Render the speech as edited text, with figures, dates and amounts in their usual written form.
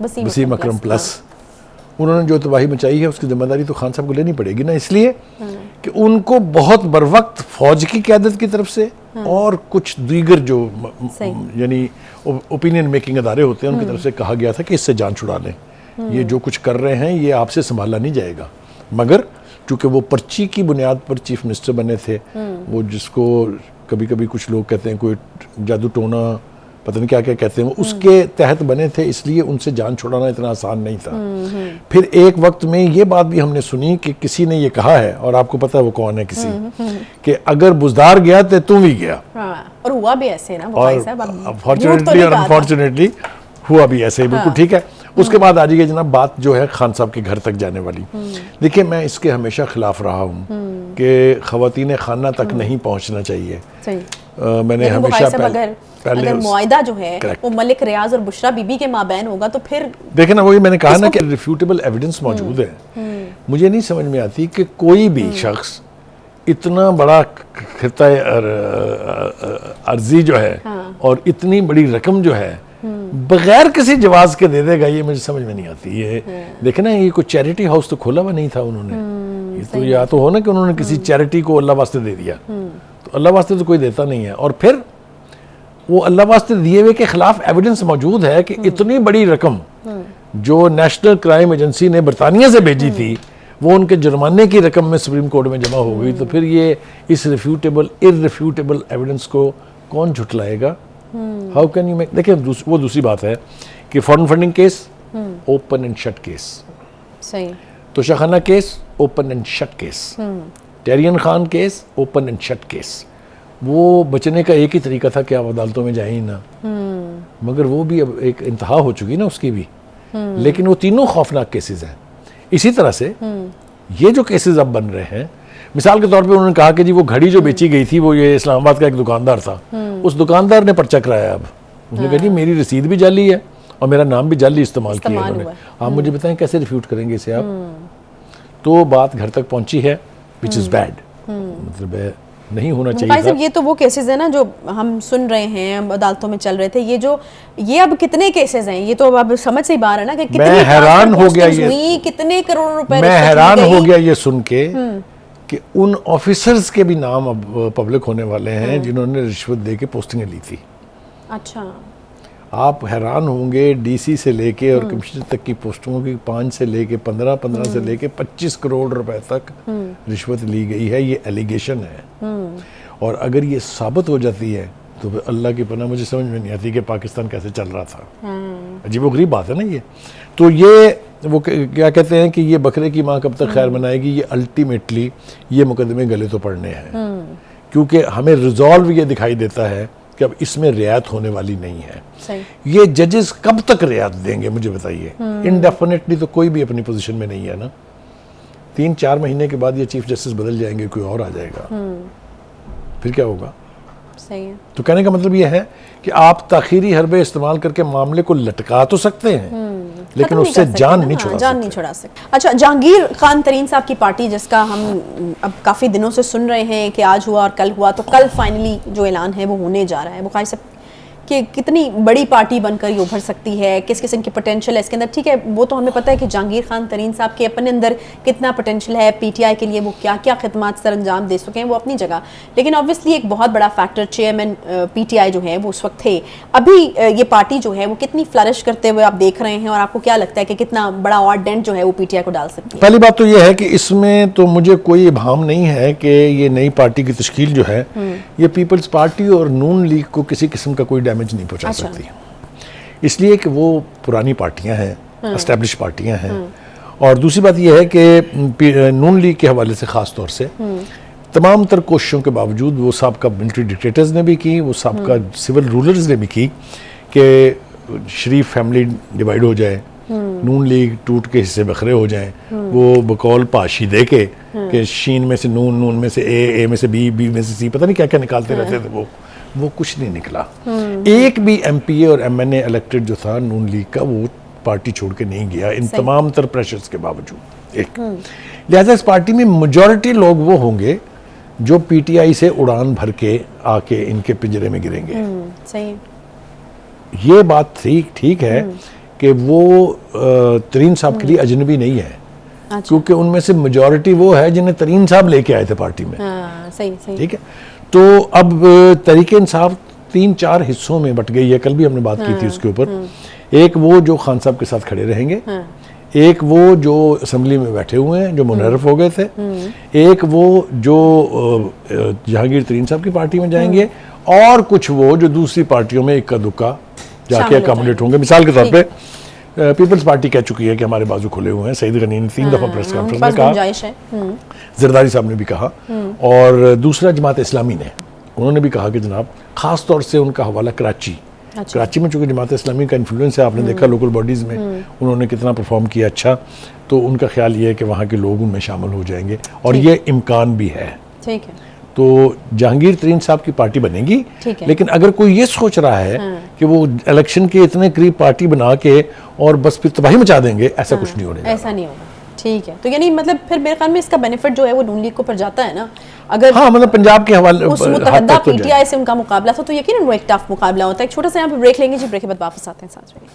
वसीम अकरम plus, उन्होंने जो तबाही मचाई है उसकी जिम्मेदारी तो खान साहब को लेनी पड़ेगी ना, इसलिए कि उनको बहुत बरवक्त फौज की क़यादत की तरफ से और कुछ दीगर जो यानी ओपिनियन मेकिंग अदारे होते हैं उनकी तरफ से कहा गया था कि इससे जान छुड़ा लें, ये जो कुछ कर रहे हैं ये आपसे संभाला नहीं जाएगा। मगर चूंकि वो पर्ची की बुनियाद पर चीफ मिनिस्टर बने थे, वो जिसको कभी कभी कुछ लोग कहते हैं कोई जादू टोना पता नहीं क्या क्या कहते हैं, वो उसके तहत बने थे, इसलिए उनसे जान छुड़ाना इतना आसान नहीं था। फिर एक वक्त में ये बात भी हमने सुनी कि किसी ने ये कहा है, और आपको पता है वो कौन है किसी, कि अगर बुजदार गया तो तुम भी गया। और हुआ भी ऐसे ना, और अनफॉर्चुनेटली और अनफॉर्चुनेटली हुआ भी ऐसे ही, बिल्कुल ठीक है। उसके बाद आ जाइए जनाब बात जो है खान साहब के घर तक जाने वाली। देखिए मैं इसके हमेशा खिलाफ रहा हूँ कि ख़वातीन खाना तक नहीं पहुँचना चाहिए। मैंने हमेशा अगर मुआहिदा जो है वो मलिक रियाज और बुशरा बीबी के माबैन होगा तो फिर देखे ना, वही मैंने कहा ना कि रिफ्यूटेबल एविडेंस मौजूद है। मुझे नहीं समझ में आती कि कोई भी शख्स इतना बड़ा खिता अर्जी जो है और इतनी बड़ी रकम जो है बगैर किसी जवाज के दे देगा, ये मुझे समझ में नहीं आती। ये देखे ना, ये कोई चैरिटी हाउस तो खोला हुआ नहीं था उन्होंने, ये तो या तो हो ना कि उन्होंने किसी चैरिटी को अल्लाह वास्ते दे दिया, तो अल्लाह वास्ते तो कोई देता नहीं है। और फिर वो अल्लाह वास्ते दिए हुए के खिलाफ एविडेंस मौजूद है कि इतनी बड़ी रकम जो नेशनल क्राइम एजेंसी ने बरतानिया से भेजी थी वो उनके जुर्माने की रकम में सुप्रीम कोर्ट में जमा हो गई। तो फिर ये इस इररिफ्यूटेबल एविडेंस को कौन झुटलाएगा? How can you make? देखिए वो दूसरी बात है कि foreign funding case open and shut case, सही, Toshakhana case open and shut case, Tyrian Khan case open and shut case. वो बचने का एक ही तरीका था कि आप अदालतों में जाए ही ना, मगर वो भी अब एक इंतहा हो चुकी ना उसकी भी। लेकिन वो तीनों खौफनाक केसेस हैं। इसी तरह से ये जो केसेस अब बन रहे हैं, मिसाल के तौर पे उन्होंने कहा कि जी वो घड़ी जो बेची गई थी वो ये इस्लामाबाद का एक दुकानदार था, उस दुकानदार ने पर्चा कराया। अब उसने कहा जी मेरी रसीद भी जाली है और मेरा नाम भी जाली इस्तेमाल किया है उन्होंने। आप मुझे बताएं कैसे रिफ्यूट करेंगे इसे आप? तो बात घर तक पहुंची है, विच इज़ बैड, मतलब नहीं होना चाहिए था। ये तो वो केसेस है ना जो हम सुन रहे हैं, अदालतों में चल रहे थे। ये अब कितने केसेस हैं? ये तो अब समझ से ही बाहर है ना कि कितने हैरान हो गया ये, कितने करोड़ रुपए मैं हैरान हो गया ये सुन के कि उन ऑफिसर्स के भी नाम अब पब्लिक होने वाले हैं जिन्होंने रिश्वत दे के पोस्टिंगें ली थी। अच्छा, आप हैरान होंगे, डीसी से लेके और कमिश्नर तक की पोस्टों की 5 से लेके 15 से लेके 25 करोड़ रुपए तक रिश्वत ली गई है। ये एलिगेशन है, और अगर ये साबित हो जाती है तो अल्लाह की पनाह मुझे समझ में नहीं आती कि पाकिस्तान कैसे चल रहा था। अजीबोगरीब बात है ना ये। तो ये वो क्या कहते हैं कि ये बकरे की माँ कब तक खैर मनाएगी, ये अल्टीमेटली ये मुकदमे गले तो पड़ने हैं, क्योंकि हमें रिजॉल्व ये दिखाई देता है कि अब इसमें रियायत होने वाली नहीं है। सही। ये जजेस कब तक रियायत देंगे मुझे बताइए? इनडेफिनेटली तो कोई भी अपनी पोजीशन में नहीं है ना। 3-4 महीने के बाद ये चीफ जस्टिस बदल जाएंगे, कोई और आ जाएगा, फिर क्या होगा? सही है। तो कहने का मतलब ये है कि आप ताखीरी हरबे इस्तेमाल करके मामले को लटका तो सकते हैं, लेकिन उससे जान नहीं छुड़ा सकते। अच्छा, जहांगीर खान तरीन साहब की पार्टी, जिसका हम अब काफ़ी दिनों से सुन रहे हैं कि आज हुआ और कल हुआ, तो कल फाइनली जो ऐलान है वो होने जा रहा है। बुखारी साहब कि कितनी बड़ी पार्टी बनकर ये उभर सकती है, किस किस्म की पोटेंशियल है इसके अंदर? ठीक है, वो तो हमें पता है कि जहांगीर खान तरीन साहब के अपने अंदर कितना पोटेंशियल है, पीटीआई के लिए वो क्या क्या खिदमत सर अंजाम दे चुके हैं, वो अपनी जगह। लेकिन ऑब्वियसली एक बहुत बड़ा फैक्टर चेयरमैन पीटीआई जो है वो उस वक्त थे। अभी ये पार्टी जो है वो कितनी फ्लरिश करते हुए आप देख रहे हैं, और आपको क्या लगता है कि कितना बड़ा और डेंट जो है वो पीटीआई को डाल सकती है? पहली बात तो ये है कि इसमें तो मुझे कोई इबाम नहीं है कि ये नई पार्टी की तश्कील जो है ये पीपल्स पार्टी और नून लीग को किसी किस्म का कोई डैमेज नहीं पहुंचा सकती, इसलिए कि वो पुरानी पार्टियां हैं, एस्टैब्लिश पार्टियां हैं। और दूसरी बात यह है कि नून लीग के हवाले से ख़ास तौर से तमाम तर कोशिशों के बावजूद वो साबका मिलिट्री डिक्टेटर्स ने भी की, वो साबका सिविल रूलर्स ने भी की कि शरीफ फैमिली डिवाइड हो जाए, नून लीग टूट के हिस्से बखरे हो जाएं, वो बकौल पाशी दे के कि शीन में से नून, नून में से ए में से बी, बी में से सी, पता नहीं क्या क्या निकालते रहते थे। वो कुछ नहीं निकला। एक भी एमपीए और एमएनए इलेक्टेड जो था नून लीग का, वो पार्टी छोड़ के नहीं गया इन तमाम तर प्रेशर्स के बावजूद। एक लिहाजा इस पार्टी में मेजॉरिटी लोग वो होंगे जो पीटीआई से उड़ान भर के आके इनके पिंजरे में गिरेंगे। सही। ये बात ठीक है कि वो तरीन साहब के लिए अजनबी नहीं है, अच्छा। क्योंकि उनमें से मेजॉरिटी वो है जिन्हें तरीन साहब लेके आए थे पार्टी में। हाँ, सही सही। ठीक है, तो अब तहरीक इंसाफ 3-4 हिस्सों में बट गई है, कल भी हमने बात की थी उसके ऊपर। एक वो जो खान साहब के साथ खड़े रहेंगे, एक वो जो असम्बली में बैठे हुए हैं जो मुनर्रफ हो गए थे, एक वो जो जहांगीर तरीन साहब की पार्टी में जाएंगे, और कुछ वो जो दूसरी पार्टियों में इक्का दुक्का जाके अकोमोडेट होंगे। मिसाल के तौर पे पीपल्स पार्टी कह चुकी है कि हमारे बाजू खुले हुए हैं। सईद गनी ने 3 दफा प्रेस कॉन्फ्रेंस में कहा, जरदारी साहब ने भी कहा, और दूसरा जमात इस्लामी ने, उन्होंने भी कहा कि जनाब खास तौर से उनका हवाला कराची, कराची में चूंकि जमात इस्लामी का इन्फ्लुएंस है, आपने देखा लोकल बॉडीज़ में उन्होंने कितना परफॉर्म किया अच्छा, तो उनका ख्याल ये है कि वहाँ के लोग उनमें शामिल हो जाएंगे, और ये इम्कान भी है। ठीक है, तो जहांगीर तरीन साहब की पार्टी बनेगी, लेकिन अगर कोई ये सोच रहा है कि वो इलेक्शन के इतने करीब पार्टी बना के और बस फिर तबाही मचा देंगे, ऐसा कुछ नहीं होने, ऐसा नहीं होगा। ठीक है, तो यानी मतलब फिर मेरे ख्याल में इसका बेनिफिट जो है वो नून लीग को पर जाता है ना, अगर हाँ मतलब पंजाब के हवाले उस मुतहद्दा पीटीआई से उनका मुकाबला था, तो यकीनन वो एक टफ मुकाबला होता है। एक छोटा सा यहाँ पे ब्रेक लेंगे जी, ब्रेक के बाद वापस आते हैं साथ में।